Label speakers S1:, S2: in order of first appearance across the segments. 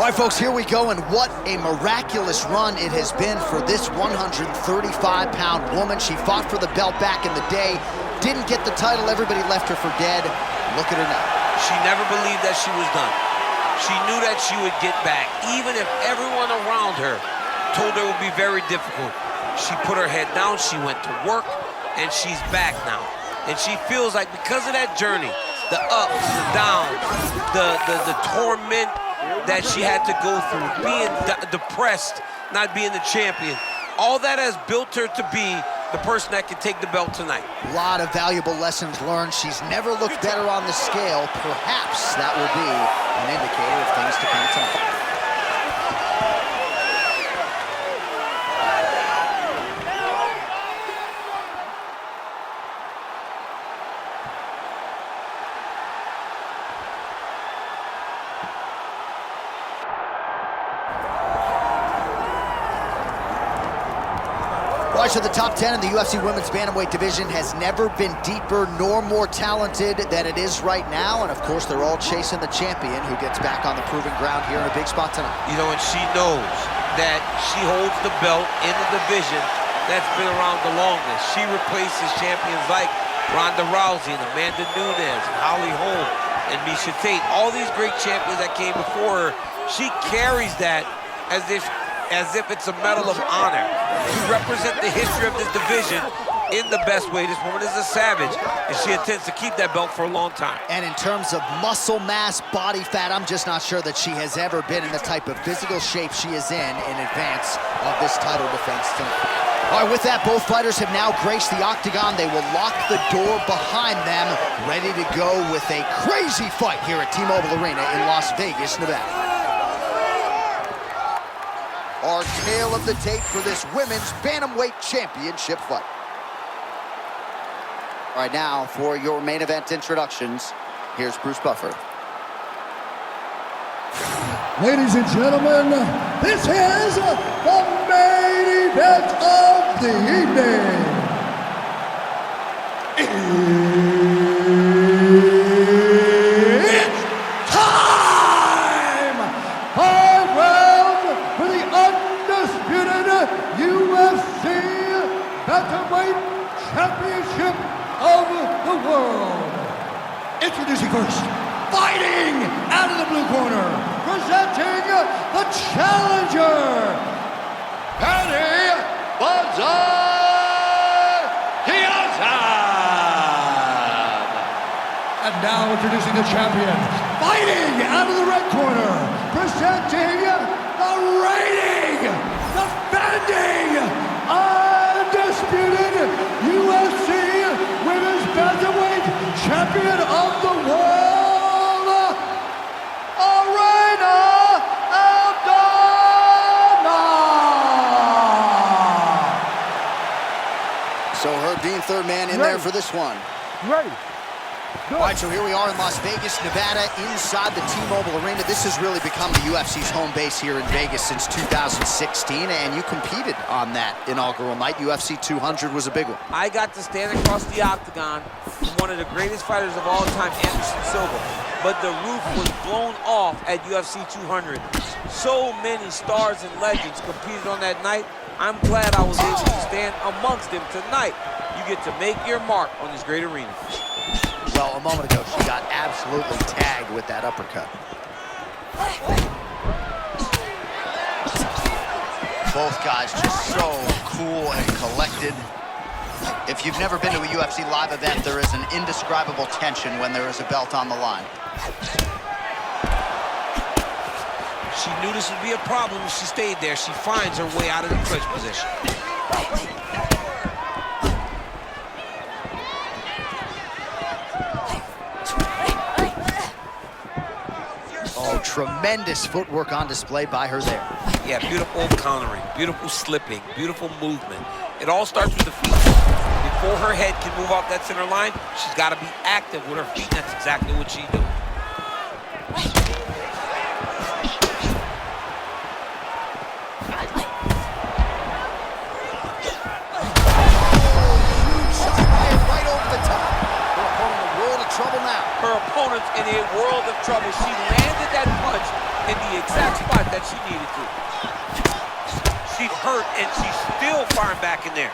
S1: All right, folks, here we go, and what a miraculous run it has been for this 135-pound woman. She fought for the belt back in the day, didn't get the title, everybody left her for dead. Look at her now.
S2: She never believed that she was done. She knew that she would get back, even if everyone around her told her it would be very difficult. She put her head down, she went to work, and she's back now. And she feels like because of that journey, the ups, the downs, the torment that she had to go through, being depressed, not being the champion, all that has built her to be the person that can take the belt tonight.
S1: A lot of valuable lessons learned. She's never looked better on the scale. Perhaps that will be an indicator of things to come tonight. So the top 10 in the UFC Women's Bantamweight division has never been deeper nor more talented than it is right now. And of course, they're all chasing the champion who gets back on the proving ground here in a big spot tonight.
S2: You know, and she knows that she holds the belt in the division that's been around the longest. She replaces champions like Ronda Rousey and Amanda Nunes and Holly Holm and Miesha Tate. All these great champions that came before her, she carries that as if it's a medal of honor to represent the history of this division in the best way. This woman is a savage, and she intends to keep that belt for a long time.
S1: And in terms of muscle mass, body fat, I'm just not sure that she has ever been in the type of physical shape she is in advance of this title defense tonight. All right, with that, both fighters have now graced the octagon. They will lock the door behind them, ready to go with a crazy fight here at T-Mobile Arena in Las Vegas, Nevada. Our tale of the tape for this women's bantamweight championship fight. All right, now for your main event introductions, here's Bruce Buffer.
S3: Ladies and gentlemen, this is the main event of the evening. It's time! High round for the undisputed UFC Bantamweight Championship of the world. Introducing first, fighting out of the blue corner, presenting the challenger, Pannie Kianzad. And now introducing the champion, fighting out of the red corner, presenting the reigning, defending, undisputed UFC Women's Bantamweight Champion of the World, Irene Aldana.
S1: So Herb Dean, third man in there for this one.
S3: Ready.
S1: All right, so here we are in Las Vegas, Nevada, inside the T-Mobile Arena. This has really become the UFC's home base here in Vegas since 2016, and you competed on that inaugural night. UFC 200 was a big one.
S2: I got to stand across the octagon from one of the greatest fighters of all time, Anderson Silva. But the roof was blown off at UFC 200. So many stars and legends competed on that night. I'm glad I was able to stand amongst them tonight. You get to make your mark on this great arena.
S1: Well, a moment ago, she got absolutely tagged with that uppercut. Both guys just so cool and collected. If you've never been to a UFC live event, there is an indescribable tension when there is a belt on the line.
S2: She knew this would be a problem if she stayed there. She finds her way out of the clinch position.
S1: Oh, tremendous footwork on display by her there.
S2: Yeah, beautiful countering, beautiful slipping, beautiful movement. It all starts with the feet. Before her head can move off that center line, she's got to be active with her feet, and that's exactly what she's doing. Her opponent's in a world of trouble. She landed that punch in the exact spot that she needed to. She's hurt, and she's still firing back in there.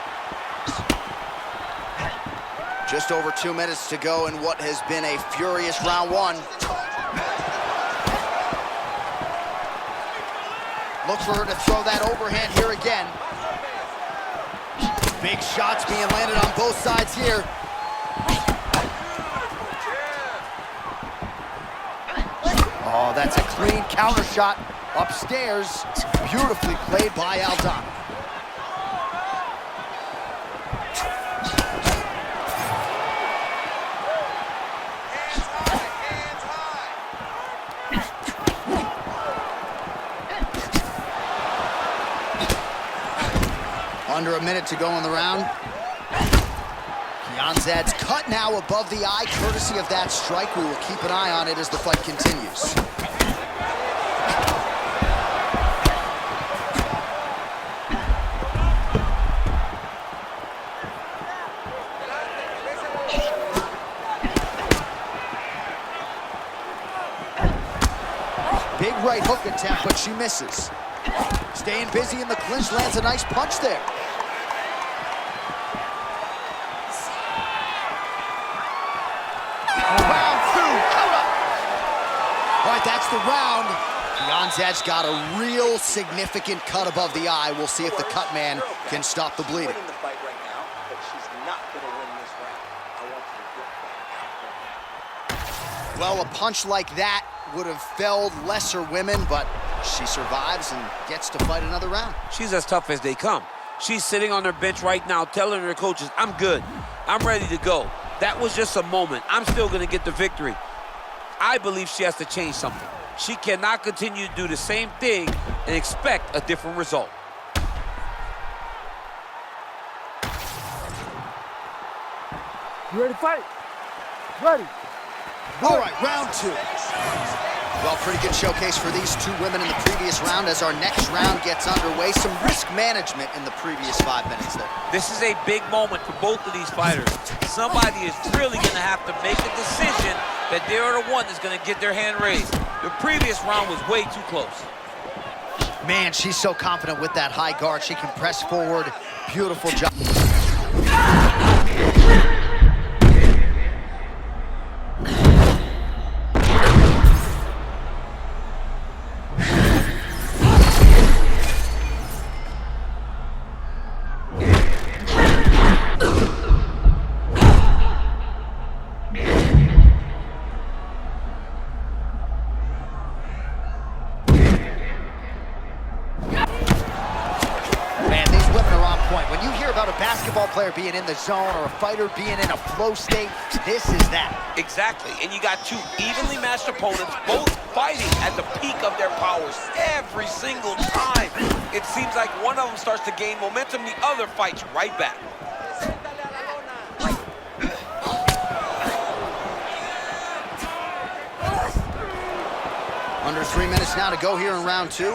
S1: Just over 2 minutes to go in what has been a furious round one. Look for her to throw that overhand here again. Big shots being landed on both sides here. Oh, that's a clean counter shot upstairs. Beautifully played by Aldana. Under a minute to go in the round. Kianzad's cut now above the eye, courtesy of that strike. We will keep an eye on it as the fight continues. Big right hook attempt, but she misses. Staying busy in the clinch, lands a nice punch there. Round two, counter. All right, that's the round. Kianzad's got a real significant cut above the eye. We'll see if the cut man can stop the bleeding. Well, a punch like that would have felled lesser women, but she survives and gets to fight another round.
S2: She's as tough as they come. She's sitting on her bench right now telling her coaches, I'm good. I'm ready to go. That was just a moment. I'm still going to get the victory. I believe she has to change something. She cannot continue to do the same thing and expect a different result.
S4: You ready to fight? Ready.
S1: All right, round two. Well, pretty good showcase for these two women in the previous round. As our next round gets underway, some risk management in the previous 5 minutes there.
S2: This is a big moment for both of these fighters. Somebody is really going to have to make a decision that they're the one that's going to get their hand raised. The previous round was way too close.
S1: Man, she's so confident with that high guard. She can press forward. Beautiful job. Player being in the zone or a fighter being in a flow state, this is that.
S2: Exactly, and you got two evenly matched opponents, both fighting at the peak of their powers every single time. It seems like one of them starts to gain momentum, the other fights right back.
S1: Under 3 minutes now to go here in round two.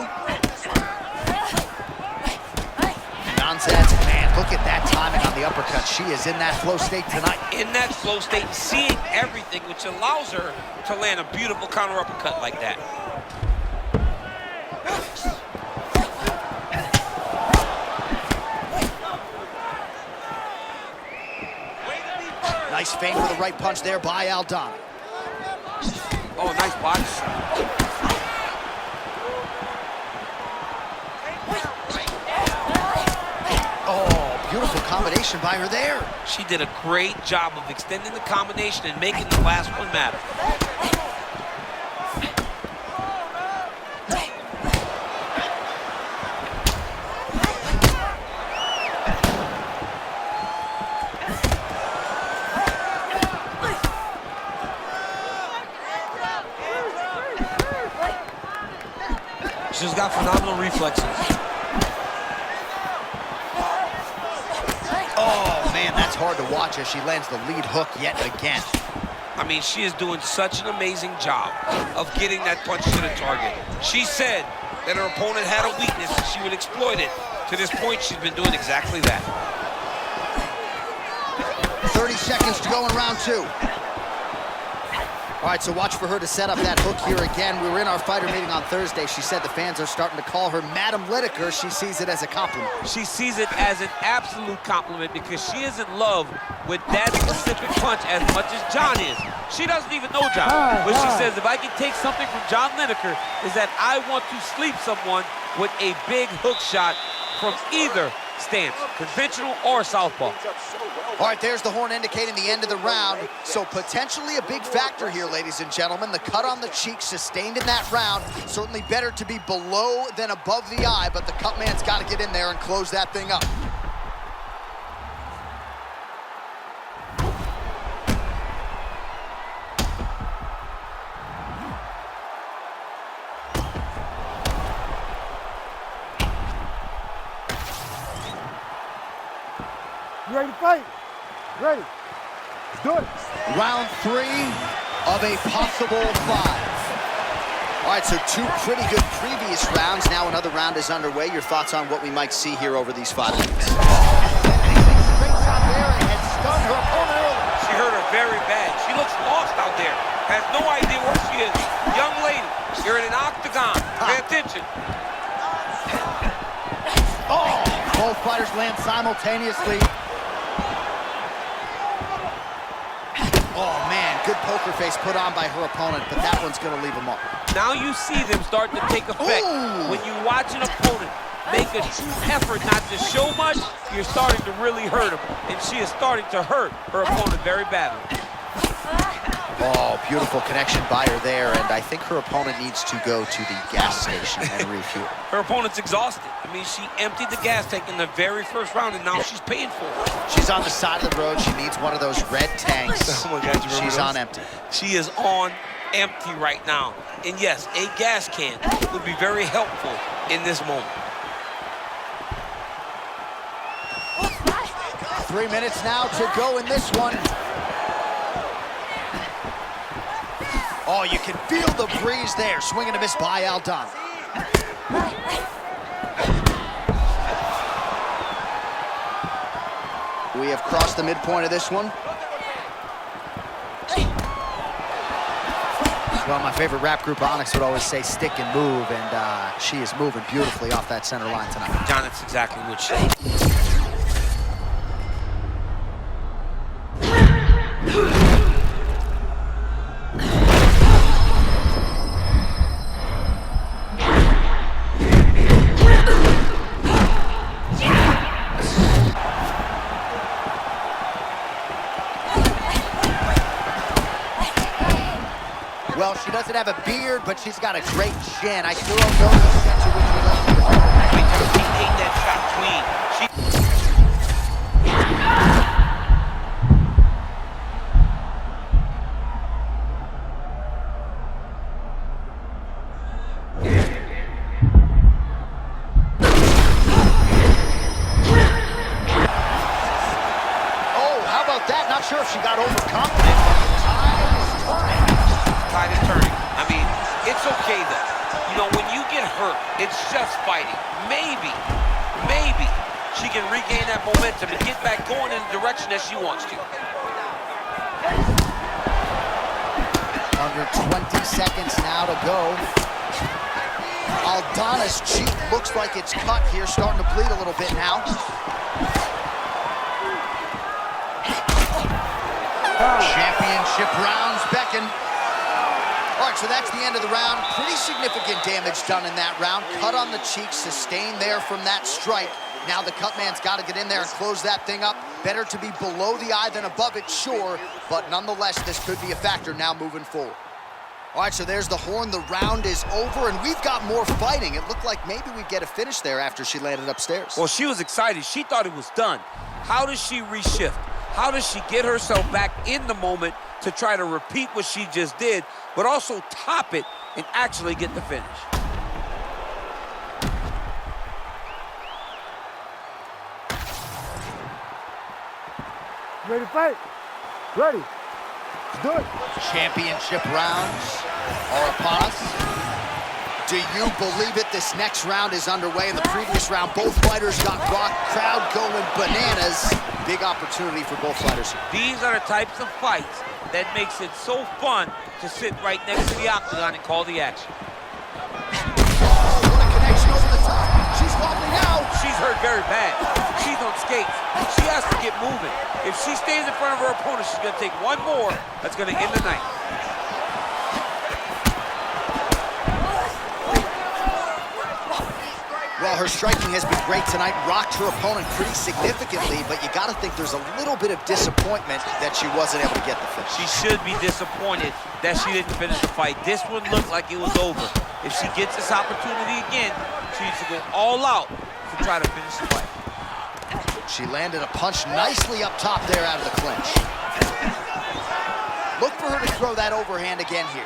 S1: Kianzad's, man, look at that timing on the uppercut. She is in that flow state tonight.
S2: In that flow state, seeing everything, which allows her to land a beautiful counter uppercut like that.
S1: Nice feint with a right punch there by Aldana.
S2: Oh, nice box.
S1: Beautiful combination by her there.
S2: She did a great job of extending the combination and making the last one matter. She's got phenomenal reflexes.
S1: That's hard to watch as she lands the lead hook yet again.
S2: I mean, she is doing such an amazing job of getting that punch to the target. She said that her opponent had a weakness and she would exploit it. To this point, she's been doing exactly that.
S1: 30 seconds to go in round two. All right, so watch for her to set up that hook here again. We were in our fighter meeting on Thursday. She said the fans are starting to call her Madam Lineker. She sees it as a compliment.
S2: She sees it as an absolute compliment because she is in love with that specific punch as much as John is. She doesn't even know John, but she says, if I can take something from John Lineker, is that I want to sleep someone with a big hook shot from either stance, conventional or southpaw.
S1: All right, there's the horn indicating the end of the round. So potentially a big factor here, ladies and gentlemen. The cut on the cheek sustained in that round. Certainly better to be below than above the eye, but the cut man's got to get in there and close that thing up.
S4: You ready to fight? Ready. Let's do it.
S1: Round 3 of a possible 5. All right, so 2 pretty good previous rounds. Now another round is underway. Your thoughts on what we might see here over these 5 minutes? Straight shot there and had stunned her opponent early.
S2: She hurt her very bad. She looks lost out there. Has no idea where she is. Young lady, you're in an octagon. Pay attention.
S1: Oh! Both fighters land simultaneously. Oh, man, good poker face put on by her opponent, but that one's going to leave a mark.
S2: Now you see them start to take effect.
S1: Ooh.
S2: When you watch an opponent make a true effort not to show much, you're starting to really hurt him. And she is starting to hurt her opponent very badly.
S1: Oh, beautiful connection by her there, and I think her opponent needs to go to the gas station and refuel.
S2: Her opponent's exhausted. I mean, she emptied the gas tank in the very first round, and now she's paying for it.
S1: She's on the side of the road. She needs one of those red tanks.
S2: Oh my God,
S1: she's on empty.
S2: She is on empty right now. And yes, a gas can would be very helpful in this moment.
S1: 3 minutes now to go in this one. Oh, you can feel the breeze there. Swing and a miss by Aldana. We have crossed the midpoint of this one. Well, my favorite rap group, Onyx, would always say stick and move, and she is moving beautifully off that center line tonight.
S2: John, that's exactly what she
S1: Well, she doesn't have a beard, but she's got a great chin. I still don't know the extent to which she loves her.
S2: She ate that shot clean.
S1: Oh, how about that? Not sure if she got overconfident, but the tide is turning.
S2: Tide is turning. I mean, it's okay though. You know, when you get hurt, it's just fighting. Maybe she can regain that momentum and get back going in the direction that she wants to.
S1: Under 20 seconds now to go. Aldana's cheek looks like it's cut here, starting to bleed a little bit now. Championship rounds beckon. All right, so that's the end of the round. Pretty significant damage done in that round. Cut on the cheek, sustained there from that strike. Now the cut man's got to get in there and close that thing up. Better to be below the eye than above it, sure, but nonetheless, this could be a factor now moving forward. All right, so there's the horn. The round is over, and we've got more fighting. It looked like maybe we'd get a finish there after she landed upstairs.
S2: Well, she was excited. She thought it was done. How does she reshift? How does she get herself back in the moment to try to repeat what she just did, but also top it and actually get the finish?
S4: You ready to fight? Ready. Let's do it.
S1: Championship rounds are upon us. Do you believe it? This next round is underway. In the previous round, both fighters got rocked. Crowd going bananas. big opportunity for both fighters.
S2: These are the types of fights that makes it so fun to sit right next to the octagon and call the action.
S1: Oh, what a connection over the top. She's wobbling out.
S2: She's hurt very bad. She's on skates. She has to get moving. If she stays in front of her opponent, she's going to take one more. That's going to end the night.
S1: Well, her striking has been great tonight, rocked her opponent pretty significantly, but you got to think there's a little bit of disappointment that she wasn't able to get the finish.
S2: She should be disappointed that she didn't finish the fight. This one looked like it was over. If she gets this opportunity again, she needs to go all out to try to finish the fight.
S1: She landed a punch nicely up top there out of the clinch. Look for her to throw that overhand again here.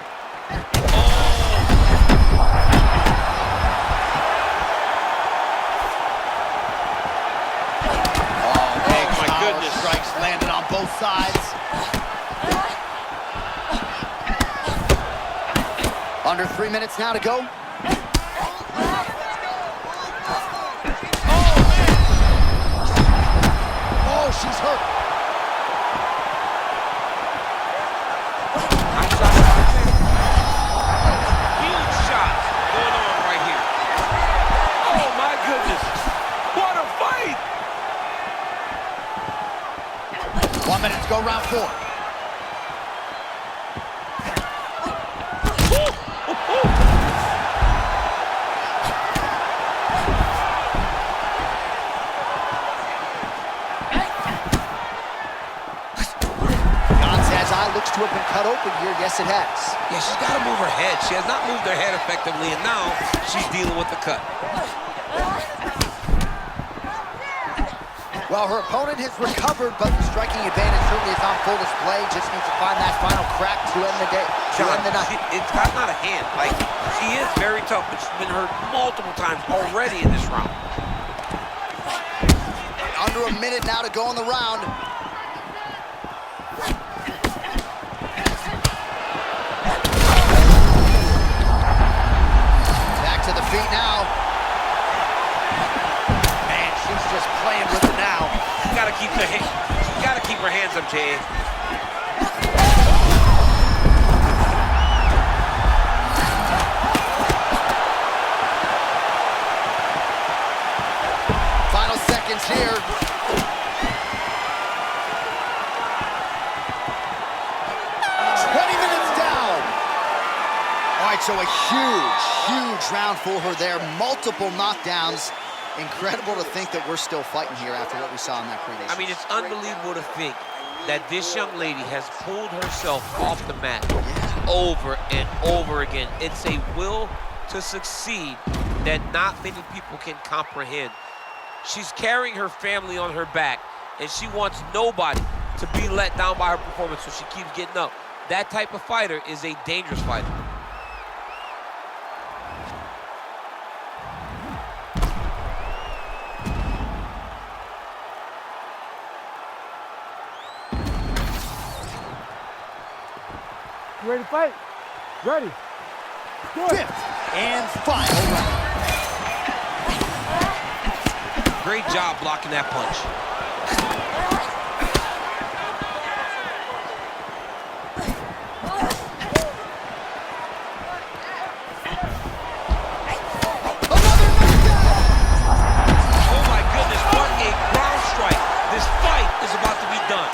S1: Strikes landed on both sides. Under 3 minutes now to go. Oh, she's hurt.
S2: Huge shots going on right here. Oh my goodness. What a fight!
S1: 1 minute to go, round 4. Kianzad's eye looks to have been cut open here. Yes, it has.
S2: Yeah, she's got to move her head. She has not moved her head effectively, and now she's dealing with the cut.
S1: Well, her opponent has recovered, but the striking advantage certainly is on full display. Just needs to find that final crack to end the day, to end the night.
S2: It's got not a hand. Like, she is very tough, but she's been hurt multiple times already in this round.
S1: Under a minute now to go in the round. Back to the feet now. Man, she's just playing with it now.
S2: She's got to keep her hands up, Jay.
S1: Final seconds here. So a huge round for her there. Multiple knockdowns. Incredible to think that we're still fighting here after what we saw in that previous.
S2: I mean, it's unbelievable to think that this young lady has pulled herself off the mat over and over again. It's a will to succeed that not many people can comprehend. She's carrying her family on her back, and she wants nobody to be let down by her performance, so she keeps getting up. That type of fighter is a dangerous fighter.
S4: You ready to fight? Ready.
S1: Fifth and final round.
S2: Great job blocking that punch. Oh my goodness, what a ground strike. This fight is about to be done.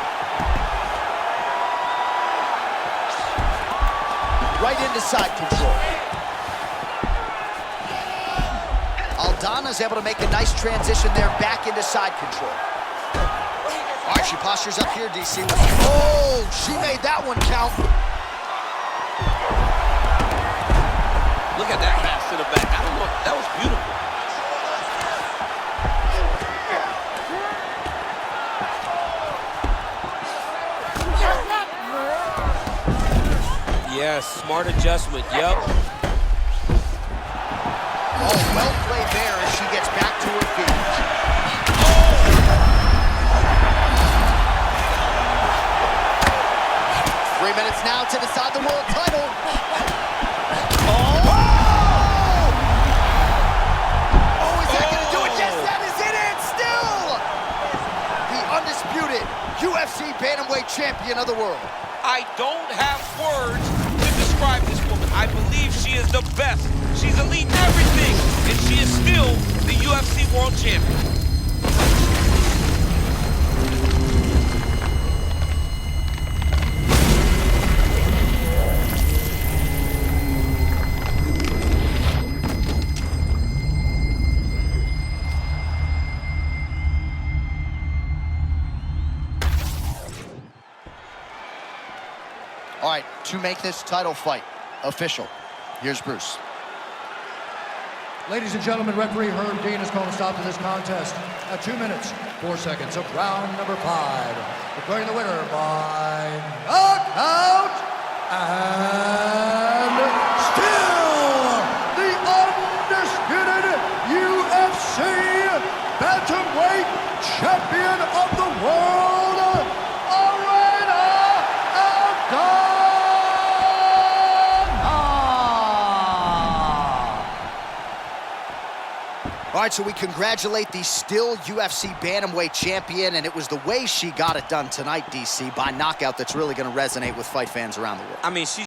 S1: Right into side control. Aldana's able to make a nice transition there back into side control. All right, she postures up here, DC. Oh, she made that one count.
S2: Look at that pass to the back. I don't know, that was beautiful. Yes, smart adjustment, yep.
S1: Oh, well played there as she gets back to her feet. Oh! 3 minutes now to decide the world title. Oh! Oh, is that gonna do it? Yes, that is it, and still! The undisputed champion of the world.
S2: I don't have words to describe this woman. I believe she is the best. She's elite in everything, and she is still the UFC World Champion.
S1: All right, to make this title fight official, here's Bruce.
S3: Ladies and gentlemen, referee Herb Dean has called a stop to this contest at 2 minutes, 4 seconds of round number 5. Declaring the winner by knockout and still the undisputed UFC bantamweight champion of the world, Irene Aldana.
S1: All right, so we congratulate the still UFC bantamweight champion, and it was the way she got it done tonight, DC, by knockout that's really going to resonate with fight fans around the world.
S2: I mean, she